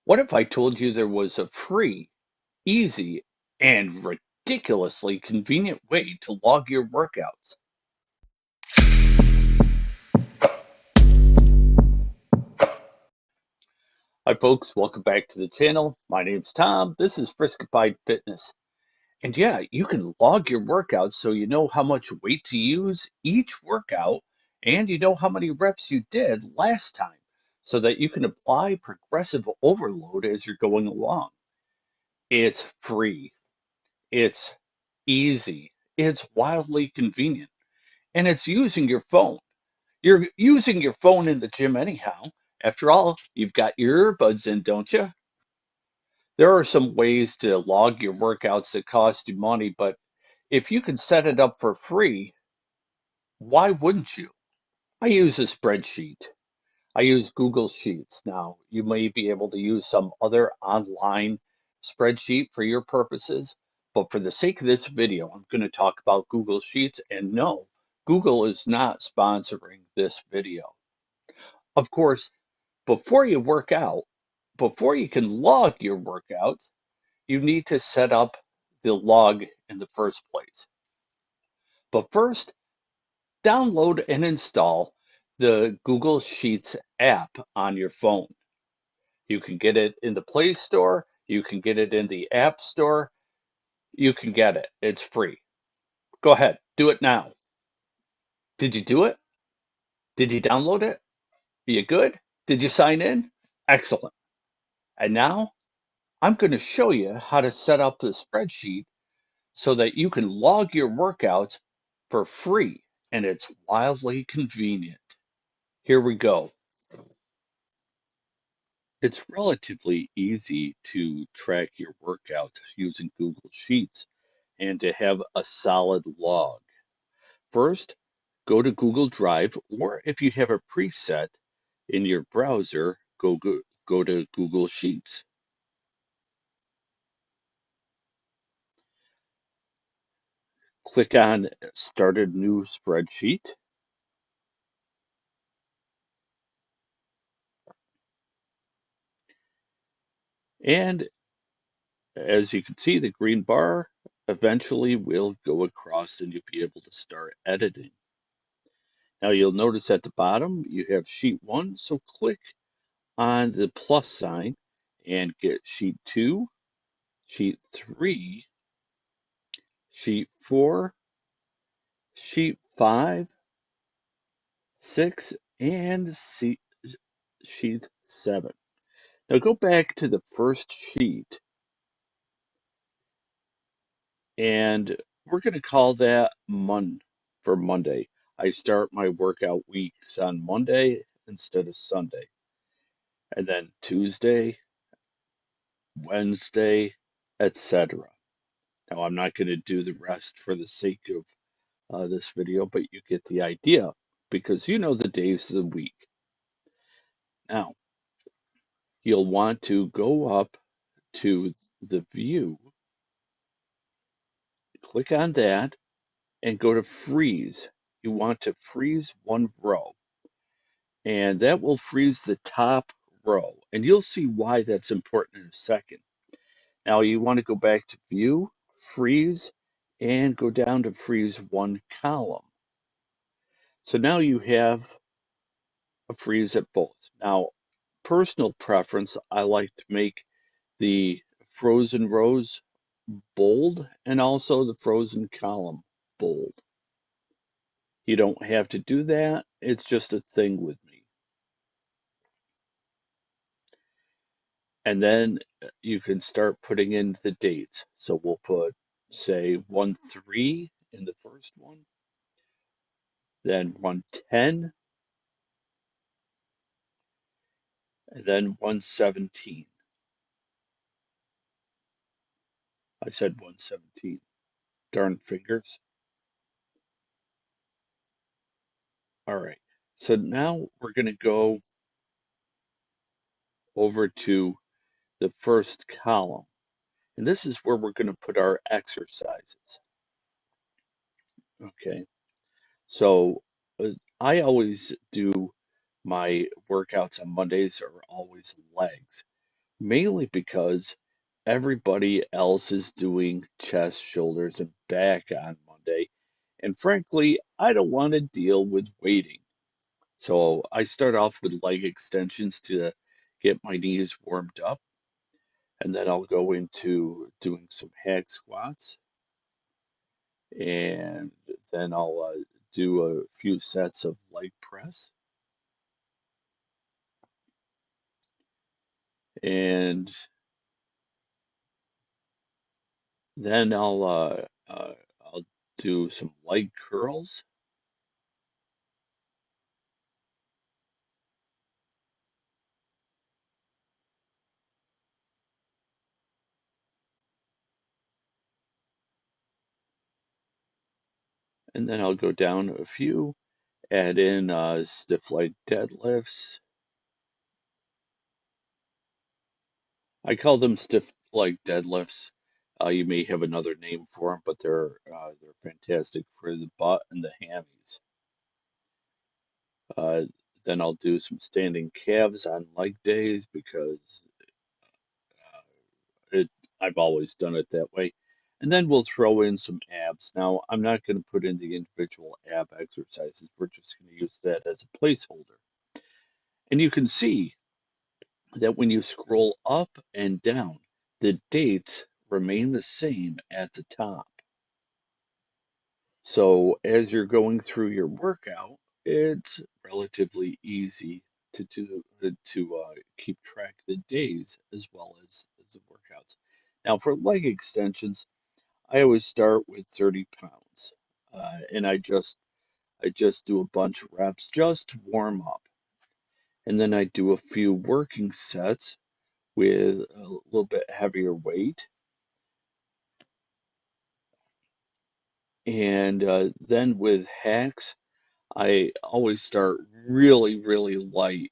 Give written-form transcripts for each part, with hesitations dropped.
What if I told you there was a free, easy, and ridiculously convenient way to log your workouts? Hi, folks. Welcome back to the channel. My name's Tom. This is Friskified Fitness. And yeah, you can log your workouts so you know how much weight to use each workout and you know how many reps you did last time so that you can apply progressive overload as you're going along. It's free. It's easy. It's wildly convenient. And it's using your phone. You're using your phone in the gym anyhow. After all, you've got your earbuds in, don't you? There are some ways to log your workouts that cost you money, but if you can set it up for free, why wouldn't you? I use a spreadsheet. I use Google Sheets. Now, you may be able to use some other online spreadsheet for your purposes, but for the sake of this video, I'm going to talk about Google Sheets. And no, Google is not sponsoring this video. Of course, before you work out, before you can log your workouts, you need to set up the log in the first place. But first, download and install the Google Sheets app on your phone. You can get it in the Play Store, you can get it in the App Store, you can get it. It's free. Go ahead, do it now. Did you do it? Did you download it? Are you good? Did you sign in? Excellent. And now I'm going to show you how to set up the spreadsheet so that you can log your workouts for free and it's wildly convenient. Here we go. It's relatively easy to track your workouts using Google Sheets and to have a solid log. First, go to Google Drive, or if you have a preset in your browser, go to Google Sheets. Click on Start a New Spreadsheet. And as you can see, the green bar eventually will go across and you'll be able to start editing. Now you'll notice at the bottom you have sheet 1, so click on the plus sign and get sheet 2, sheet 3, sheet 4, sheet 5, 6, and sheet 7. Now go back to the first sheet and we're going to call that for Monday. I start my workout weeks on Monday instead of Sunday. And then Tuesday, Wednesday, etc. Now, I'm not going to do the rest for the sake of this video, but you get the idea because you know the days of the week. Now, you'll want to go up to the view, click on that, and go to freeze. You want to freeze one row, and that will freeze the top row. And you'll see why that's important in a second. Now, you want to go back to view, freeze, and go down to freeze one column. So now you have a freeze at both. Now, personal preference, I like to make the frozen rows bold and also the frozen column bold. You don't have to do that. It's just a thing with me. And then you can start putting in the dates. So we'll put, say, 1/3 in the first one, then 1/10, and then 1/17. I said 1/17. Darn fingers. All right. So now we're going to go over to the first column. And this is where we're going to put our exercises. Okay. So I always do my workouts on Mondays are always legs. mainly because everybody else is doing chest, shoulders, and back on Monday. And frankly, I don't want to deal with waiting. So I start off with leg extensions to get my knees warmed up, and then I'll go into doing some hack squats, and then I'll do a few sets of leg press, and then I'll do some leg curls, and then I'll go down a few, add in stiff leg deadlifts. I call them stiff leg deadlifts. You may have another name for them, but they're fantastic for the butt and the hammies. Uh, then I'll do some standing calves on leg days because it I've always done it that way. And then we'll throw in some abs. Now, I'm not going to put in the individual ab exercises. We're just going to use that as a placeholder. And you can see that when you scroll up and down, the dates remain the same at the top. So as you're going through your workout, it's relatively easy to keep track of the days as well as the workouts. Now for leg extensions, I always start with 30 pounds, and I just do a bunch of reps just to warm up, and then I do a few working sets with a little bit heavier weight, and then with hacks. I always start really, really light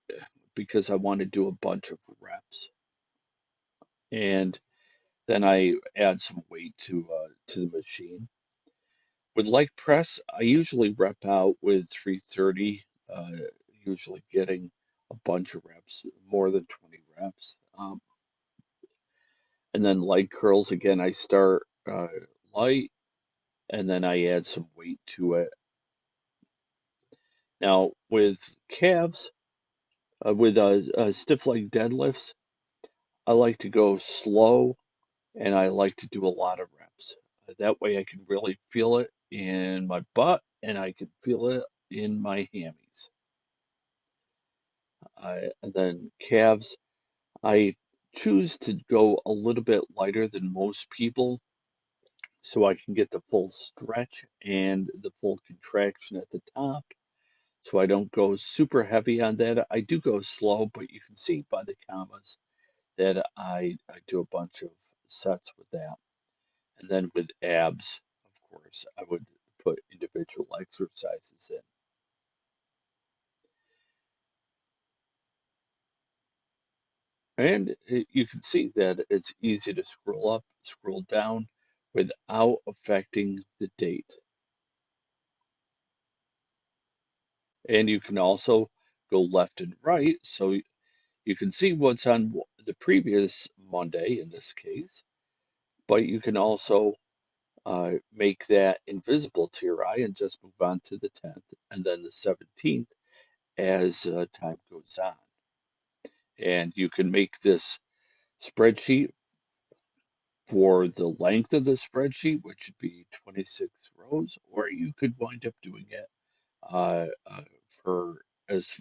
because I want to do a bunch of reps, and then I add some weight to the machine. With leg press, I usually rep out with 330, usually getting a bunch of reps, more than 20 reps. And then leg curls again, I start light, and then I add some weight to it. Now with calves, with stiff leg deadlifts. I like to go slow and I like to do a lot of reps. That way I can really feel it in my butt and I can feel it in my hammies. And then calves, I choose to go a little bit lighter than most people so I can get the full stretch and the full contraction at the top. So I don't go super heavy on that. I do go slow, but you can see by the commas that I do a bunch of sets with that. And then with abs, of course, I would put individual exercises in. And you can see that it's easy to scroll up, scroll down without affecting the date. And you can also go left and right so you can see what's on the previous Monday in this case, but you can also make that invisible to your eye and just move on to the 10th and then the 17th as time goes on. And you can make this spreadsheet for the length of the spreadsheet, which would be 26 rows, or you could wind up doing it uh, uh, for as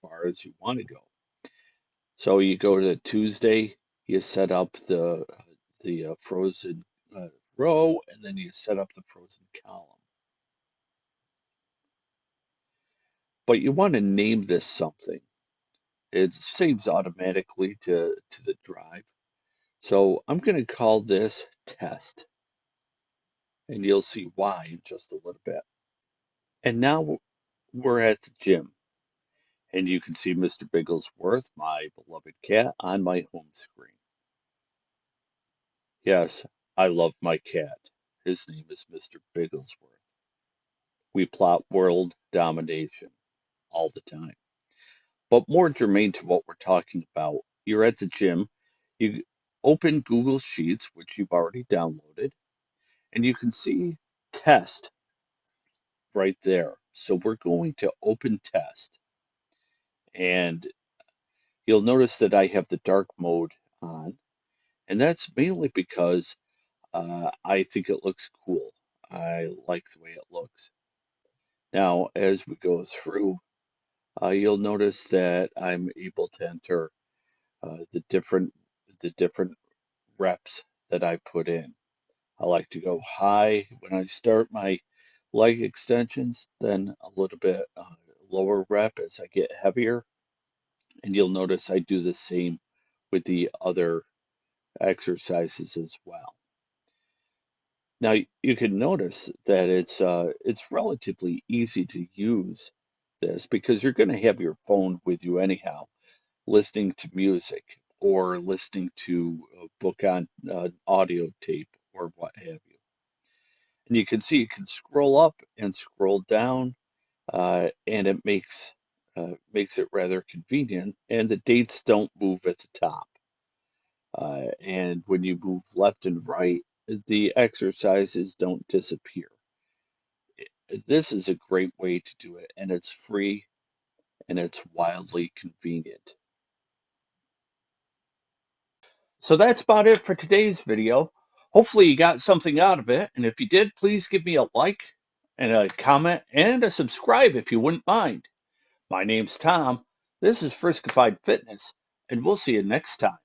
far as you want to go. So you go to Tuesday, you set up the frozen row, and then you set up the frozen column. But you want to name this something. It saves automatically to the drive. So I'm going to call this test, and you'll see why in just a little bit. And now we're at the gym, and you can see Mr. Bigglesworth, my beloved cat, on my home screen. Yes, I love my cat. His name is Mr. Bigglesworth. We plot world domination all the time. But more germane to what we're talking about you're at the gym, you open Google Sheets, which you've already downloaded, and you can see test right there. So we're going to open test, and you'll notice that I have the dark mode on, and that's mainly because I think it looks cool. I like the way it looks. Now, as we go through, you'll notice that I'm able to enter the different reps that I put in. I like to go high when I start my leg extensions, then a little bit lower rep as I get heavier. And you'll notice I do the same with the other exercises as well. Now you can notice that it's relatively easy to use this because you're going to have your phone with you anyhow, listening to music or listening to a book on audio tape or what have you. And you can see you can scroll up and scroll down, and it makes it rather convenient. And the dates don't move at the top. And when you move left and right, the exercises don't disappear. This is a great way to do it, and it's free and it's wildly convenient. So that's about it for today's video. Hopefully you got something out of it, and if you did, please give me a like and a comment and a subscribe if you wouldn't mind. My name's Tom. This is Friskified Fitness, and we'll see you next time.